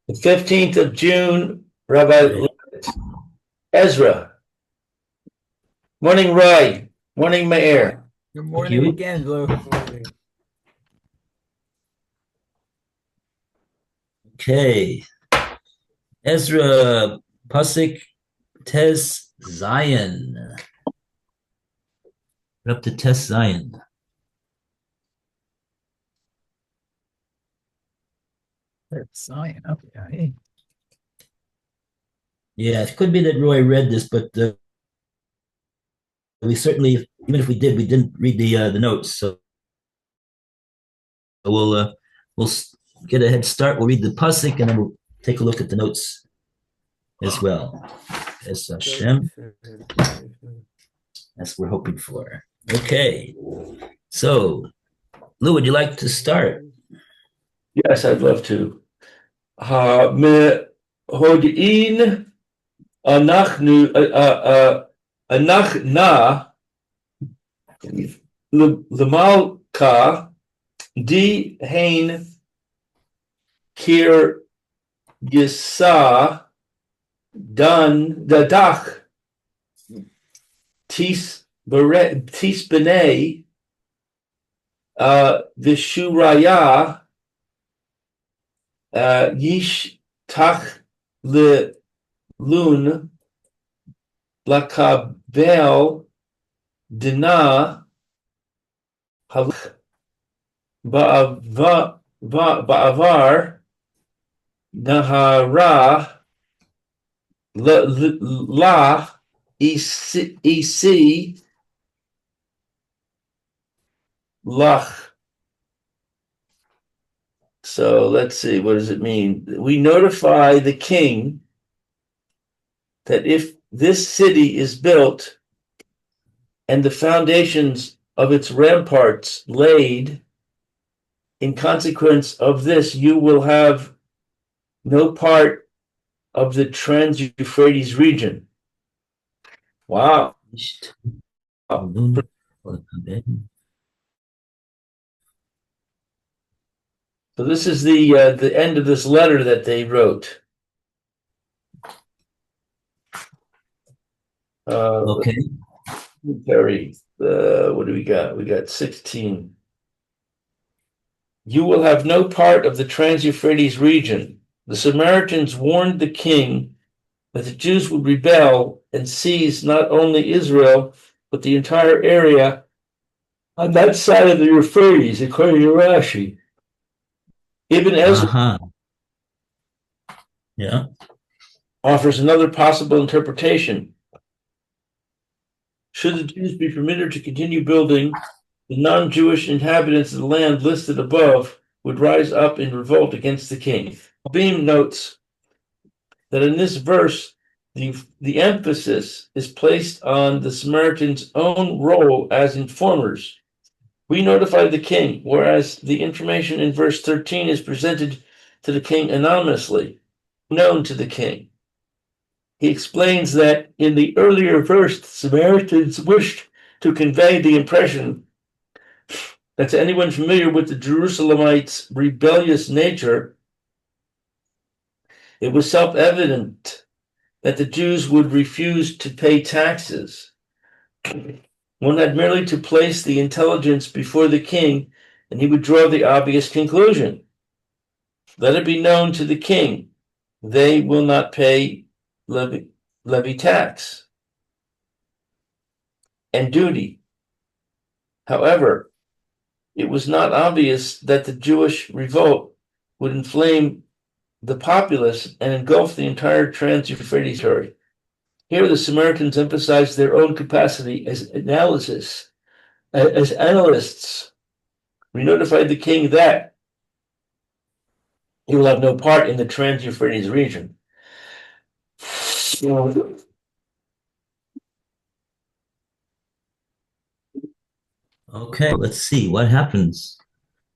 The 15th of June, Rabbi Levitt. Ezra. Morning, Roy. Morning, Meir. Good morning again, Lou. Okay. Ezra, Pasik, Tes, Zion. We're up to Tes Zion. Zion, okay. Yeah, it could be that Roy read this, but we certainly, even if we did, we didn't read the notes. So we'll get a head start. We'll read the pasuk and then we'll take a look at the notes as well. As Hashem, that's what we're hoping for. Okay, so Lou, would you like to start? Yes, I'd love to. Hod'in anachna l'malka di hain kir yisa dan dadach tis b'nei v'shuraya yish tach lun lakabel dina ba'avar nahara la ec lach. So let's see, what does it mean? We notify the king that if this city is built and the foundations of its ramparts laid, in consequence of this, you will have no part of the Trans-Euphrates region. Wow. So this is the end of this letter that they wrote. Okay. Very. What do we got? We got 16. You will have no part of the Trans-Euphrates region. The Samaritans warned the king that the Jews would rebel and seize not only Israel, but the entire area on that side of the Euphrates, according to Rashi. Ibn Ezra offers another possible interpretation. Should the Jews be permitted to continue building, the non-Jewish inhabitants of the land listed above would rise up in revolt against the king. Beam notes that in this verse, the emphasis is placed on the Samaritans' own role as informers. We notified the king, whereas the information in verse 13 is presented to the king anonymously, known to the king. He explains that in the earlier verse, the Samaritans wished to convey the impression that to anyone familiar with the Jerusalemites' rebellious nature, it was self-evident that the Jews would refuse to pay taxes. One had merely to place the intelligence before the king, and he would draw the obvious conclusion. Let it be known to the king, they will not pay levy tax and duty. However, it was not obvious that the Jewish revolt would inflame the populace and engulf the entire Trans-Euphrates territory. Here, the Samaritans emphasized their own capacity as analysts. We notified the king that he will have no part in the Trans-Euphrates region. Okay, let's see what happens.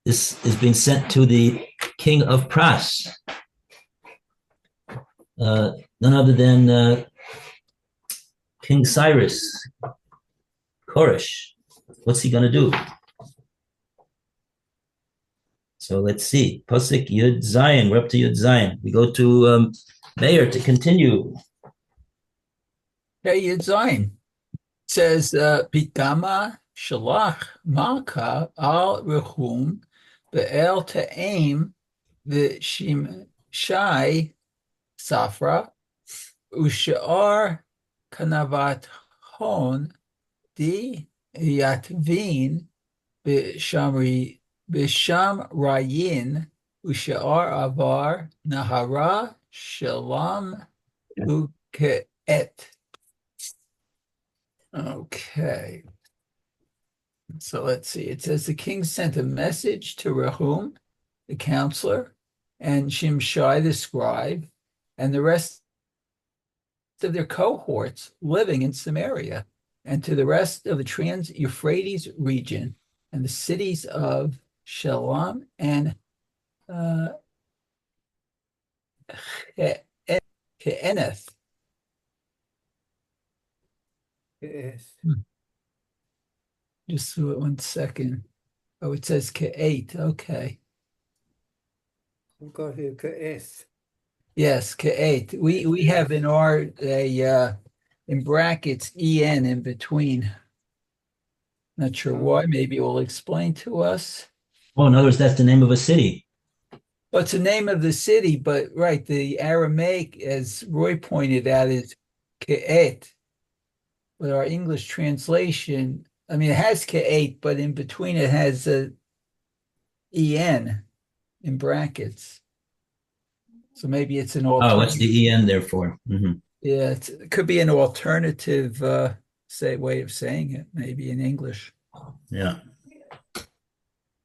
This is being sent to the king of Pras. None other than King Cyrus, Koresh. What's he going to do? So let's see. Pasuk Yud Zion. We're up to Yud Zion. We go to Mayor to continue. Hey, Yudzayin says, Pitama Shalach Malka al Rehum Be'el Ta'im V'Shim Shai Safra Ushar Kanavat Hon Di Yatvin Bishamri Bishamrayin Ushar Avar Nahara Shalom Uket. Okay. So let's see. It says the king sent a message to Rehum, the counselor, and Shimshai, the scribe, and the rest of their cohorts living in Samaria, and to the rest of the Trans-Euphrates region, and the cities of Shalom and Ke'eneth. Yes. Just 1 second. Oh, it says K8. Okay. We've got here KS. Yes, K8. We have in our in brackets EN in between. Not sure why. Maybe it will explain to us. Oh, in other words, that's the name of a city. Well, it's the name of the city, but right, the Aramaic, as Roy pointed out, is K8. But our English translation, I mean, it has K8, but in between it has a EN in brackets. So maybe it's an Oh, what's alternative. the EN there for? Yeah, it could be an alternative way of saying it, maybe in English. Yeah.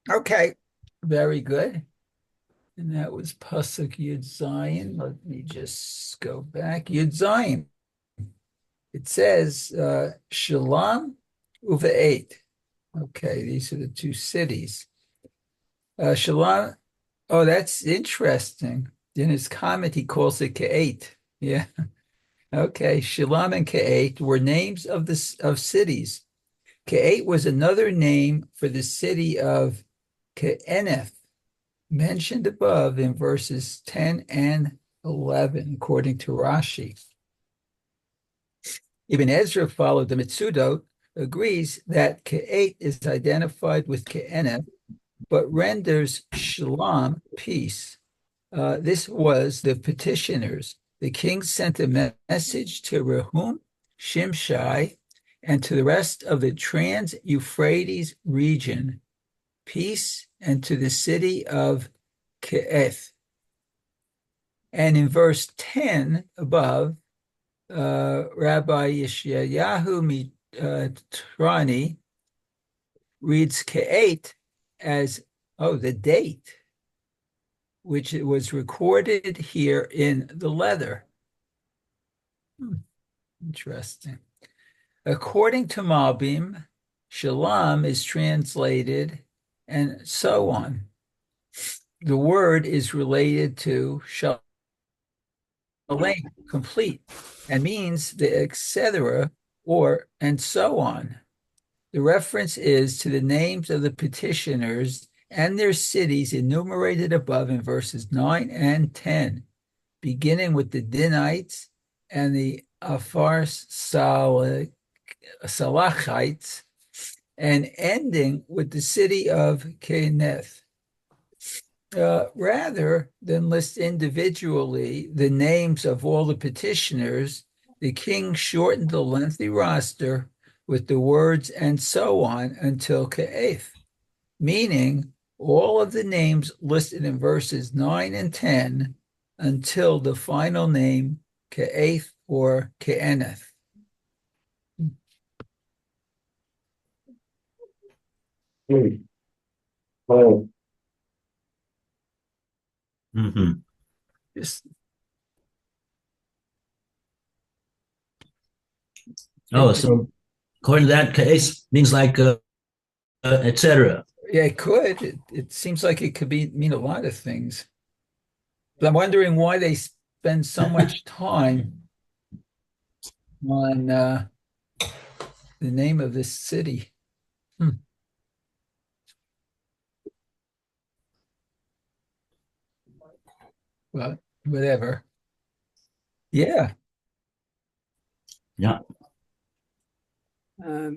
Okay, very good. And that was Pasuk Yud Zayin. Let me just go back. Yud Zayin. It says Shalom Uva-8. Okay, these are the two cities. Shalom. Oh, that's interesting. In his comment, he calls it K8. Yeah. Okay. Shalom and K8 were names of cities. K8 was another name for the city of Ke'eneth, mentioned above in verses 10 and 11, according to Rashi. Ibn Ezra followed the Mitzudot, agrees that K8 is identified with Ke'eneth, but renders Shalom, peace. This was the petitioners. The king sent a message to Rehum, Shimshai, and to the rest of the Trans-Euphrates region, peace, and to the city of Ke'eth. And in verse 10 above, Rabbi Yeshayahu Mitrani reads K8 as, the date, which it was recorded here in the leather. Interesting. According to Malbim, Shalom is translated and so on. The word is related to Shalom, complete, and means the etc. or and so on. The reference is to the names of the petitioners and their cities enumerated above in verses 9 and 10, beginning with the Dinites and the Salachites, and ending with the city of Ke'eneth. Rather than list individually the names of all the petitioners, the king shortened the lengthy roster with the words and so on until Ke'eth, meaning all of the names listed in verses 9 and 10 until the final name Ke'eth or Ke'eneth. Oh, Just So according to that case, means like etc. yeah, it could. It seems like it could mean a lot of things. But I'm wondering why they spend so much time on the name of this city. Well, whatever. Yeah. Yeah.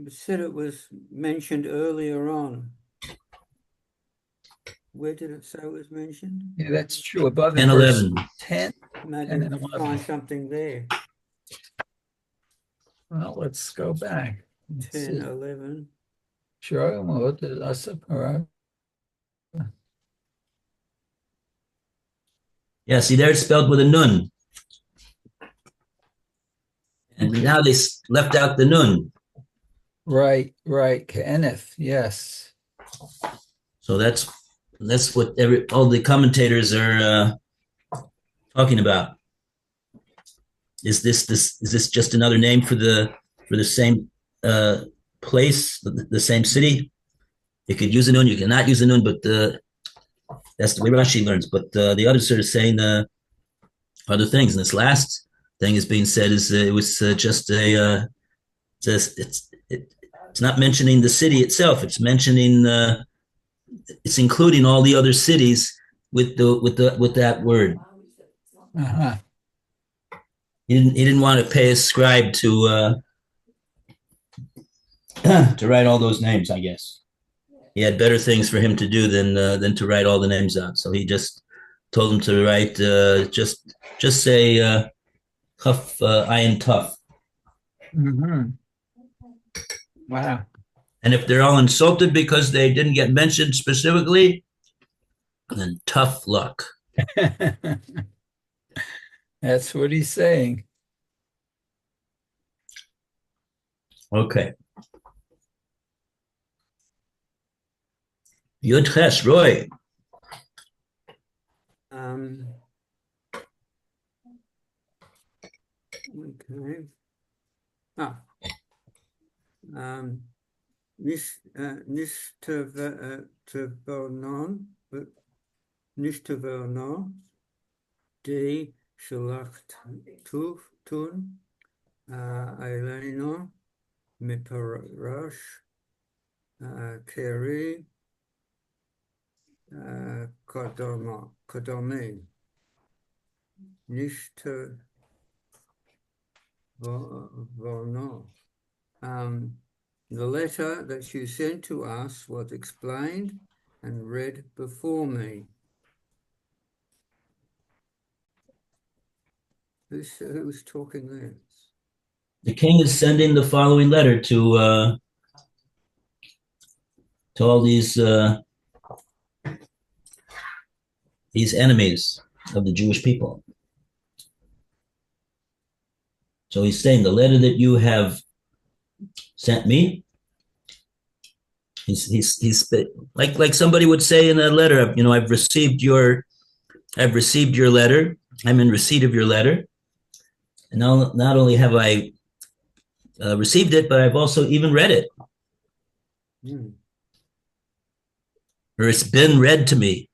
Said it was mentioned earlier on. Where did it say it was mentioned? Yeah, that's true. Above in 10, verse 11. 10 Maybe and 11. find something there. Well, let's go back. Let's 10, see. 11. Sure. Well, all right. Yeah, see there it's spelled with a nun. And now they left out the nun. Right. Kenneth. Yes. So that's what all the commentators are talking about. Is this just another name for the same place, the same city? You could use a nun, you cannot use a nun, but that's the way Rashi learns. But the others are saying other things. And this last thing is being said is it was just it's not mentioning the city itself. It's mentioning it's including all the other cities with that word. Uh-huh. He didn't want to pay a scribe to to write all those names. I guess he had better things for him to do than to write all the names out. So he just told him to write just say tough, iron tough. Mm-hmm. Wow. And if they're all insulted because they didn't get mentioned specifically, then tough luck. That's what he's saying. Okay. Yud Ches, Roy. Okay. Nishtavernon, de Shalachtuftun, Eleno, Miparash, Keri, Kodome, Nishtavernon. The letter that you sent to us was explained and read before me. Who's talking there? The king is sending the following letter to all these enemies of the Jewish people. So he's saying the letter that you have sent me. He's like somebody would say in a letter, you know, I've received your letter. I'm in receipt of your letter. And not only have I received it, but I've also even read it. Or it's been read to me.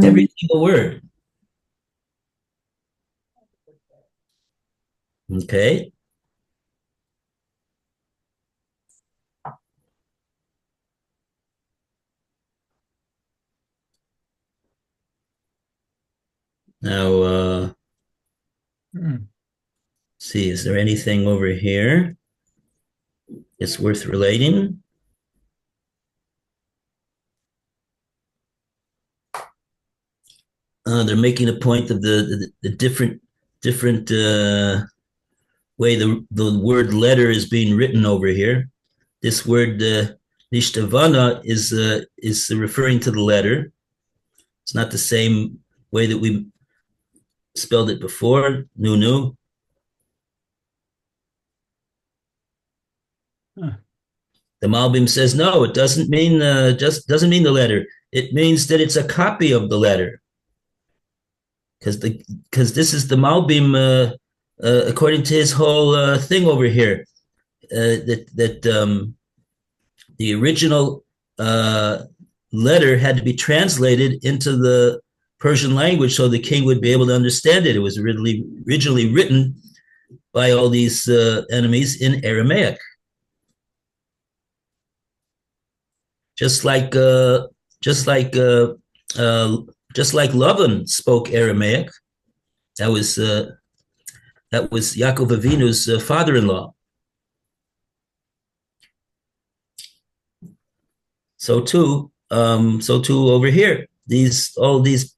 Every single word. Okay. Now, see, is there anything over here it's worth relating? They're making a point of the different way the word letter is being written over here. This word nishtavana is referring to the letter. It's not the same way that we spelled it before. Nu. The Malbim says no. It doesn't mean just doesn't mean the letter. It means that it's a copy of the letter. Because this is the Malbim according to his whole thing over here. That the original letter had to be translated into the Persian language so the king would be able to understand it. It was originally written by all these enemies in Aramaic. Just like just like Lavan spoke Aramaic. That was Yaakov Avinu's father-in-law. So too over here. All these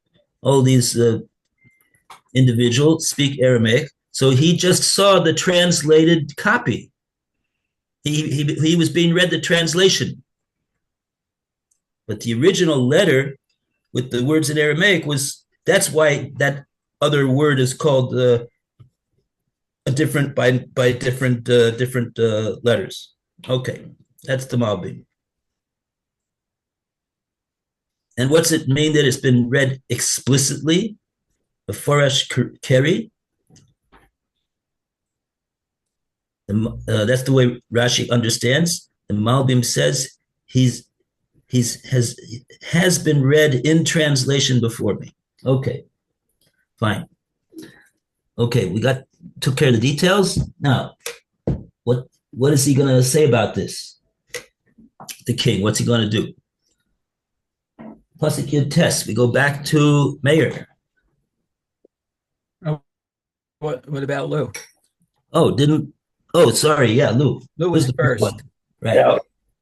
individuals speak Aramaic. So he just saw the translated copy. He was being read the translation. But the original letter with the words in Aramaic that's why that other word is called a different by different letters. Okay, that's the Malbim. And what's it mean that it's been read explicitly? The Foresh Keri. That's the way Rashi understands. The Malbim says has been read in translation before me. Okay, fine. Okay, we took care of the details. Now, what is he going to say about this? The king, what's he going to do? Pasuk Yud Tes. We go back to Meir. Oh, what about Lou? Sorry, yeah, Lou. Lou was the first. one. Right. Yeah.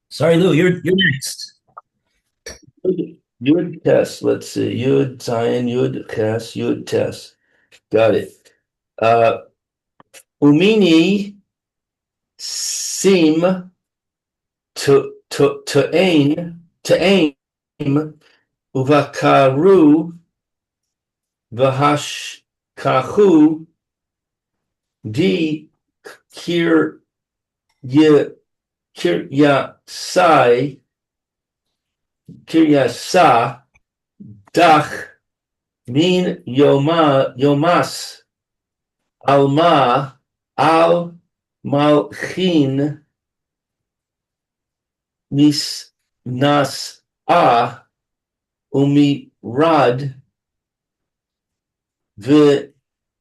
Sorry, Lou, you're next. Yud Tes. Let's see. Yud Zion, Yud Tes, Yud Tes. Got it. Umini seem to aim uvakaru vahashkahu di kiryasa dach min yomas alma al malchin nas umi rad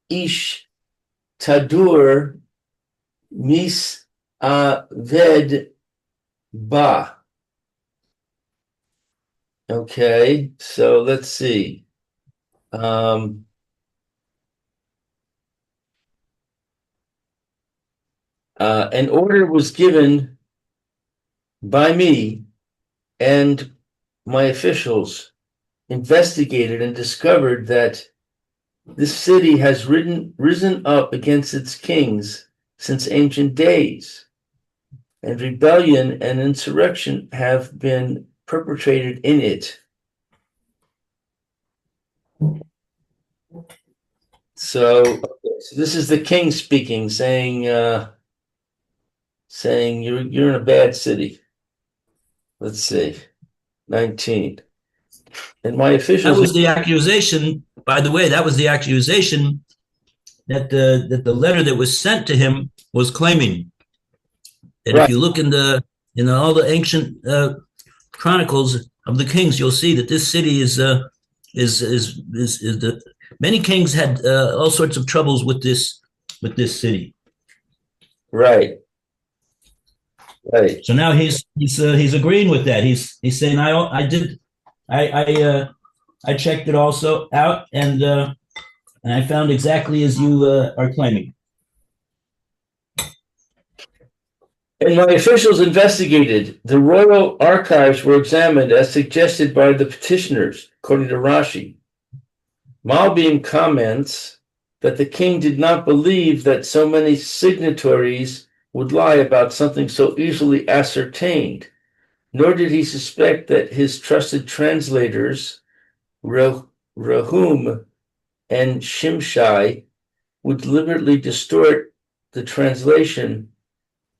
ish tadur mis aved ba. Okay, so let's see. An order was given by me, and my officials investigated and discovered that this city has risen up against its kings since ancient days, and rebellion and insurrection have been perpetrated in it. So this is the king speaking, saying you're in a bad city. Let's see, 19. And my officials. That was the accusation. By the way, that was the accusation that the letter that was sent to him was claiming. And Right. if you look in all the ancient chronicles of the kings, you'll see that this city is many kings had all sorts of troubles with this city. Right. Right. So now he's agreeing with that. He's saying I checked it also out and I found exactly as you are claiming. And my officials investigated. The royal archives were examined as suggested by the petitioners, according to Rashi. Malbim comments that the king did not believe that so many signatories would lie about something so easily ascertained, nor did he suspect that his trusted translators, Rehum and Shimshai, would deliberately distort the translation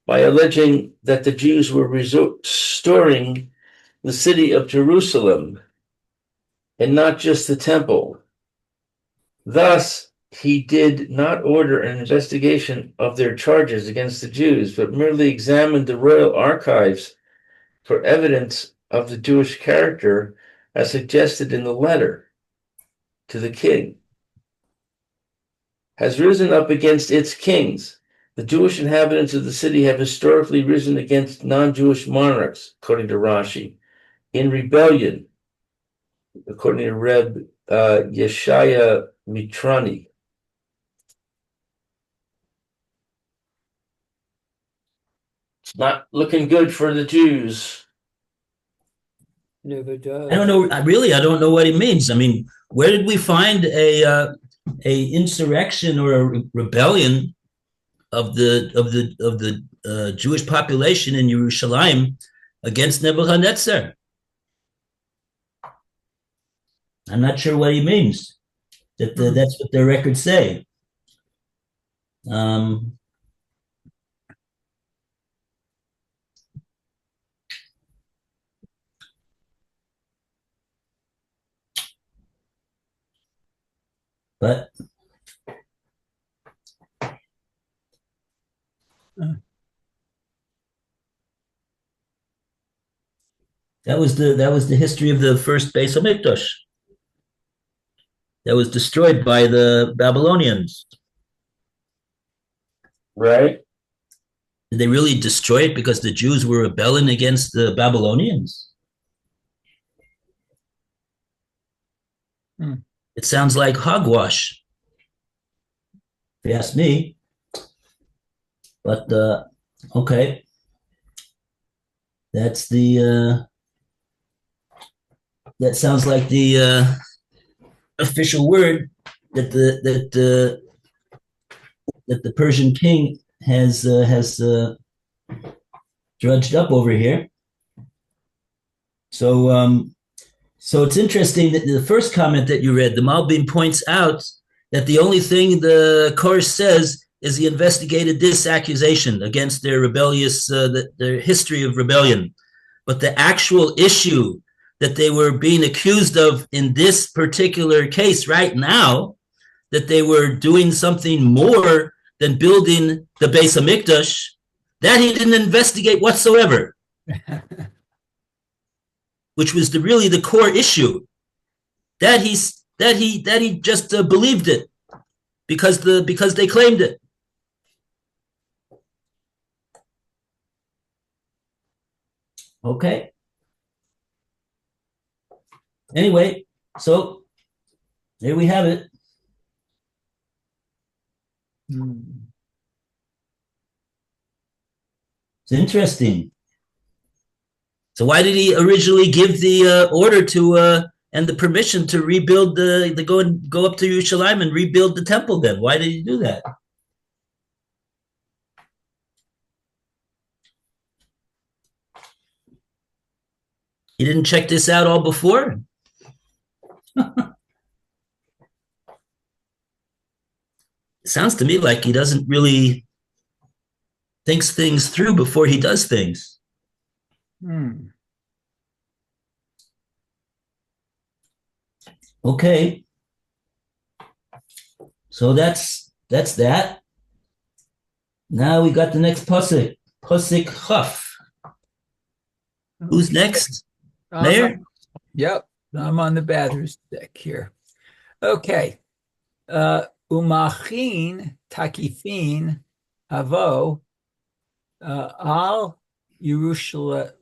by alleging that the Jews were restoring the city of Jerusalem and not just the temple. Thus, he did not order an investigation of their charges against the Jews, but merely examined the royal archives for evidence of the Jewish character as suggested in the letter to the king. Has risen up against its kings. The Jewish inhabitants of the city have historically risen against non-Jewish monarchs, according to Rashi, in rebellion, according to Reb Yeshaya Mitrani. It's not looking good for the Jews. Never does. I don't know. I don't know what it means. I mean, where did we find a insurrection or a rebellion of the Jewish population in Jerusalem against Nebuchadnezzar? I'm not sure what he means. That's what their records say. But that was the history of the first Beis Hamikdash that was destroyed by the Babylonians. Right? Did they really destroy it because the Jews were rebelling against the Babylonians? It sounds like hogwash, if you ask me. But okay, that's the that sounds like the official word that the Persian king has drudged up over here. So it's interesting that the first comment that you read, the Malbim points out that the only thing the course says is he investigated this accusation against their rebellious, their history of rebellion. But the actual issue that they were being accused of in this particular case right now, that they were doing something more than building the Beis Hamikdash, that he didn't investigate whatsoever. Which was really the core issue, that he just believed it because they claimed it. Okay. Anyway, so there we have it. It's interesting. So why did he originally give the order to and the permission to rebuild the go up to Yerushalayim and rebuild the temple then? Why did he do that? He didn't check this out all before? It sounds to me like he doesn't really think things through before he does things. Okay. So that's that. Now we got the next pasuk, pasuk Chaf. Who's next? Mayor? Yep, I'm on the batter's deck here. Okay. Umachin takifin avo al Yerushalem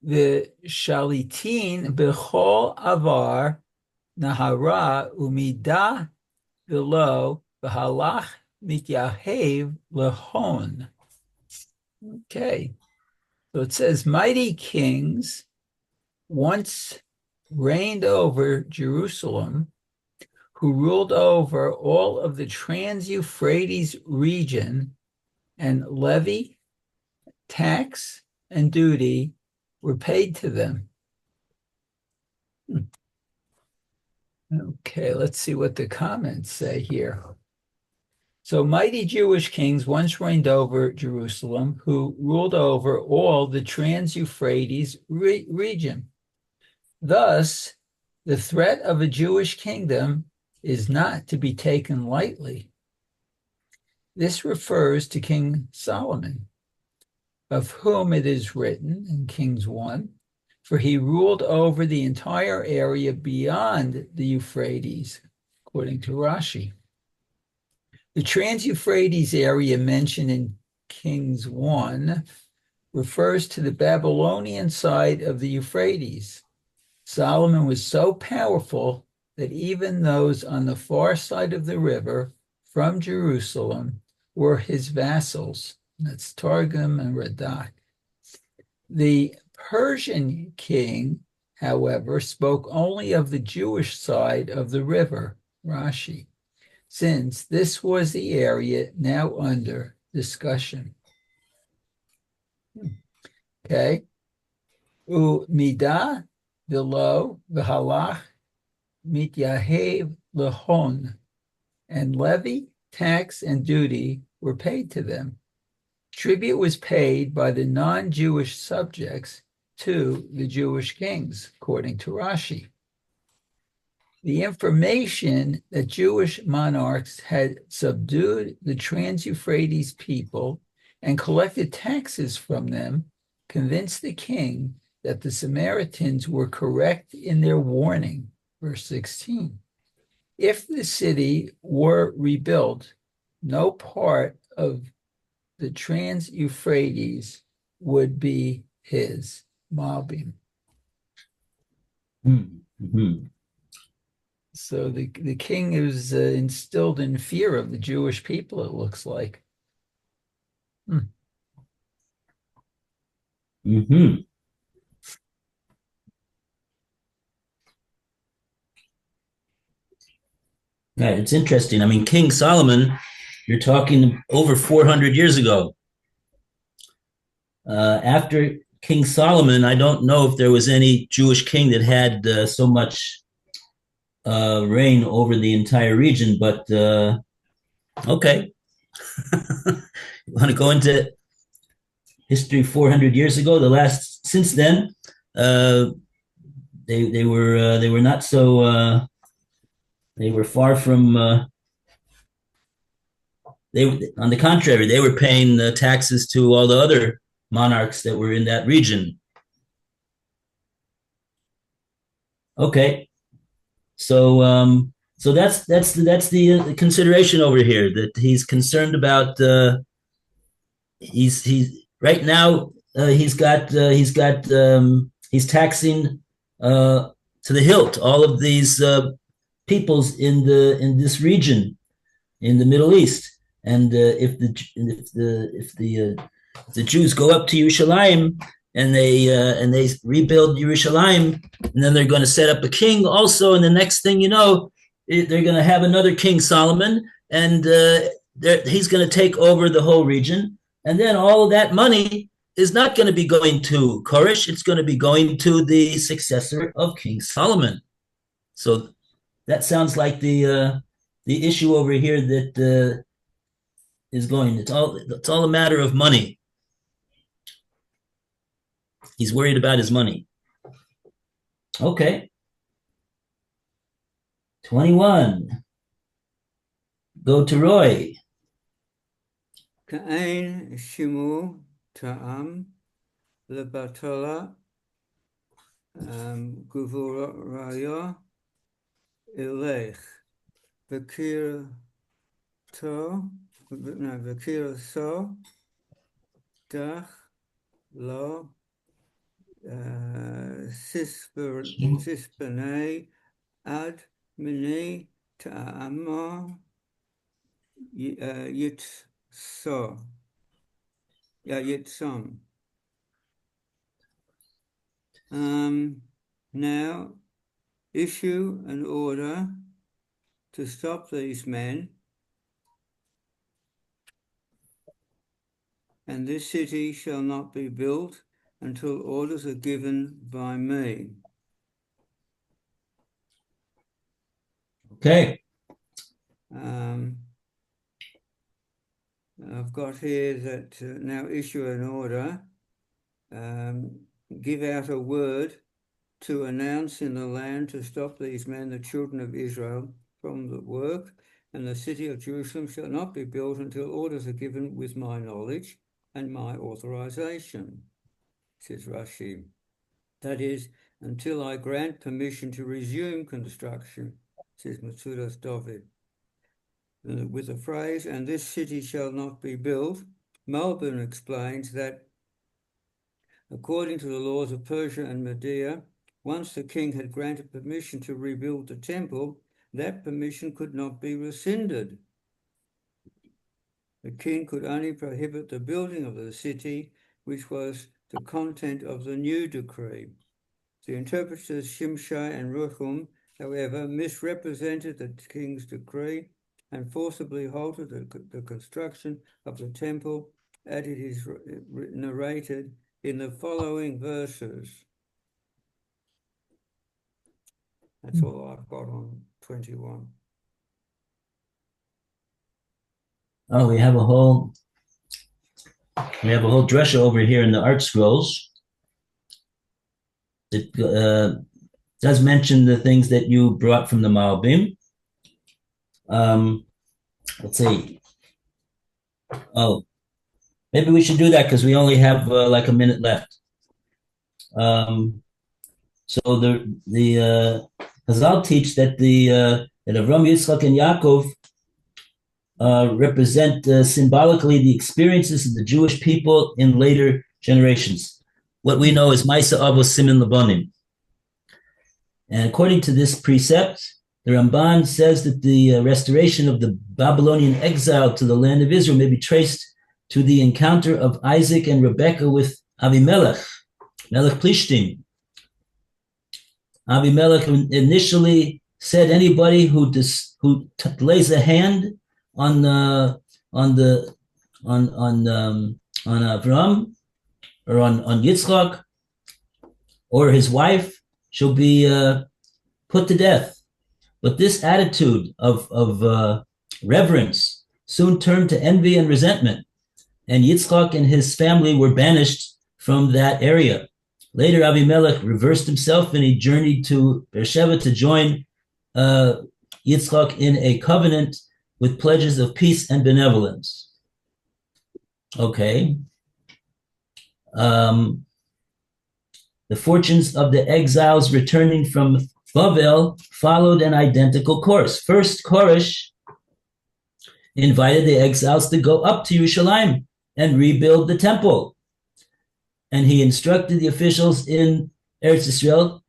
the shalitin bechol avar nahara umida below v'halach mityahev lehon. Okay, so it says mighty kings once reigned over Jerusalem, who ruled over all of the Trans-Euphrates region, and levy, tax, and duty were paid to them. Okay, let's see what the comments say here. So mighty Jewish kings once reigned over Jerusalem, who ruled over all the Trans-Euphrates region. Thus, the threat of a Jewish kingdom is not to be taken lightly. This refers to King Solomon, of whom it is written in Kings 1, for he ruled over the entire area beyond the Euphrates, according to Rashi. The Trans-Euphrates area mentioned in Kings 1 refers to the Babylonian side of the Euphrates, Solomon was so powerful that even those on the far side of the river from Jerusalem were his vassals. That's Targum and Radak. The Persian king, however, spoke only of the Jewish side of the river, Rashi, since this was the area now under discussion. Okay. Midah v'lo v'halach mityahev lehon, and levy, tax, and duty were paid to them. Tribute was paid by the non-Jewish subjects to the Jewish kings, according to Rashi. The information that Jewish monarchs had subdued the Trans-Euphrates people and collected taxes from them convinced the king that the Samaritans were correct in their warning, verse 16. If the city were rebuilt, no part of the Trans-Euphrates would be his, Malbim. Mm-hmm. So the king is instilled in fear of the Jewish people, it looks like. Mm-hmm. Yeah, it's interesting. I mean, King Solomon, you're talking over 400 years ago. After King Solomon, I don't know if there was any Jewish king that had so much reign over the entire region, but okay. You want to go into history 400 years ago? Since then, they were not so they were far from on the contrary, they were paying taxes to all the other monarchs that were in that region. Okay, so that's the consideration over here, that he's concerned about. He's right now. He's taxing to the hilt all of these peoples in this region in the Middle East, and if the Jews go up to Yerushalayim and they rebuild Yerushalayim, and then they're going to set up a king also, and the next thing you know, they're going to have another King Solomon, and he's going to take over the whole region, and then all of that money is not going to be going to Koresh, it's going to be going to the successor of King Solomon. So that sounds like the issue over here that is going. It's all a matter of money. He's worried about his money. Okay. 21. Go to Roy. Ka'ain shimu ta'am lebatola guvuraya ilech v'kir so dach lo sispanei ad mini ta'ama yitzom. Now issue an order to stop these men, and this city shall not be built until orders are given by me. Okay. I've got here that now issue an order, give out a word to announce in the land to stop these men, the children of Israel, from the work, and the city of Jerusalem shall not be built until orders are given with my knowledge and my authorization, says Rashi. That is, until I grant permission to resume construction, says Matsudas David. With the phrase, and this city shall not be built, Malbim explains that according to the laws of Persia and Media, Once the king had granted permission to rebuild the temple, that permission could not be rescinded. The king could only prohibit the building of the city, which was the content of the new decree. The interpreters Shimshai and Ruchum, however, misrepresented the king's decree and forcibly halted the construction of the temple, as it is narrated in the following verses. That's all I've got on 21. Oh, we have a whole dresser over here in the art scrolls. It does mention the things that you brought from the Malbim. Let's see. Oh, maybe we should do that because we only have like a minute left. So the Chazal teach that that Avram, Yitzchak, and Yaakov represent symbolically the experiences of the Jewish people in later generations. What we know as Maisa Avos Simin Labanim. And according to this precept, the Ramban says that the restoration of the Babylonian exile to the land of Israel may be traced to the encounter of Isaac and Rebekah with Avimelech, Melech Plishtim. Avimelech initially said anybody who lays a hand on Avram or on Yitzchak or his wife shall be put to death. But this attitude of reverence soon turned to envy and resentment, and Yitzchak and his family were banished from that area. Later, Avimelech reversed himself and he journeyed to Beersheba to join Yitzchak in a covenant with pledges of peace and benevolence. Okay. The fortunes of the exiles returning from Bavel followed an identical course. First, Koresh invited the exiles to go up to Yerushalayim and rebuild the temple. And he instructed the officials in Eretz Yisrael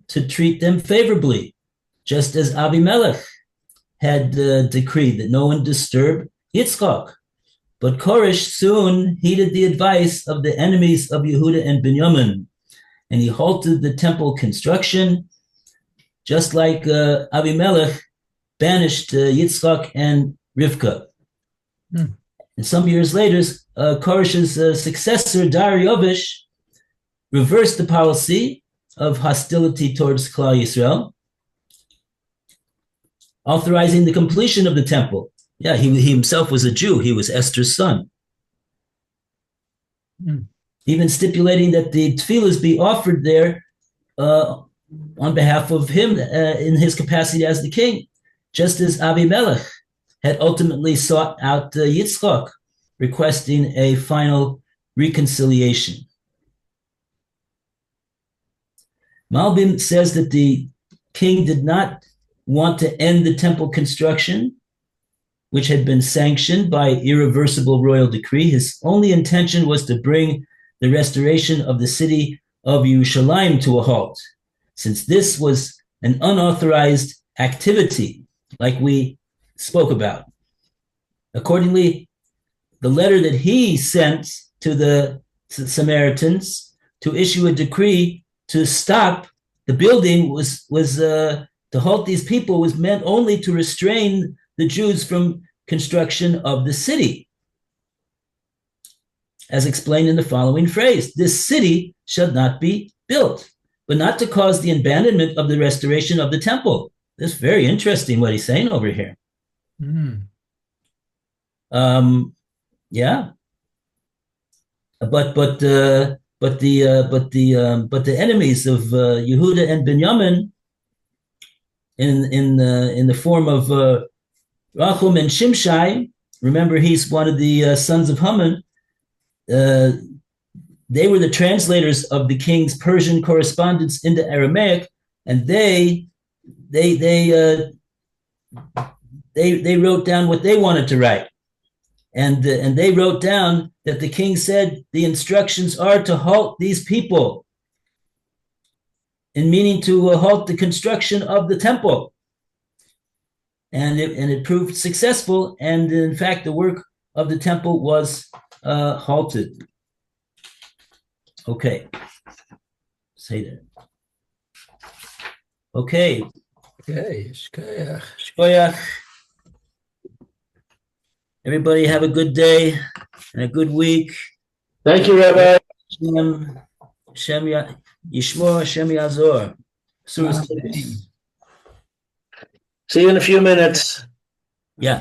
to treat them favorably, just as Avimelech had decreed that no one disturb Yitzchak. But Koresh soon heeded the advice of the enemies of Yehuda and Binyamin, and he halted the temple construction, just like Avimelech banished Yitzchak and Rivka. And some years later, Koresh's successor, Daryovish, reversed the policy of hostility towards Klal Yisrael, authorizing the completion of the temple. Yeah, he himself was a Jew. He was Esther's son. Even stipulating that the tefillahs be offered there on behalf of him in his capacity as the king, just as Avimelech had ultimately sought out Yitzchak, requesting a final reconciliation. Malbim says that the king did not want to end the temple construction, which had been sanctioned by irreversible royal decree. His only intention was to bring the restoration of the city of Yerushalayim to a halt, since this was an unauthorized activity, like we spoke about. Accordingly, the letter that he sent to the Samaritans to issue a decree to stop the building was to halt these people was meant only to restrain the Jews from construction of the city. As explained in the following phrase, this city shall not be built, but not to cause the abandonment of the restoration of the temple. This is very interesting what he's saying over here. Yeah. But the enemies of Yehuda and Binyamin in the form of Rachum and Shimshai, remember he's one of the sons of Haman. They were the translators of the king's Persian correspondence into Aramaic, and they wrote down what they wanted to write. And they wrote down that the king said the instructions are to halt these people in meaning to halt the construction of the temple. And it proved successful. And in fact, the work of the temple was halted. Okay. Say that. Okay. Okay, shkoyach. Shkoyach. Everybody have a good day and a good week. Thank you, Rabbi. Shem Yishmor, Shem Yazor. Amen. See you in a few minutes. Yeah.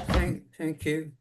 Thank you.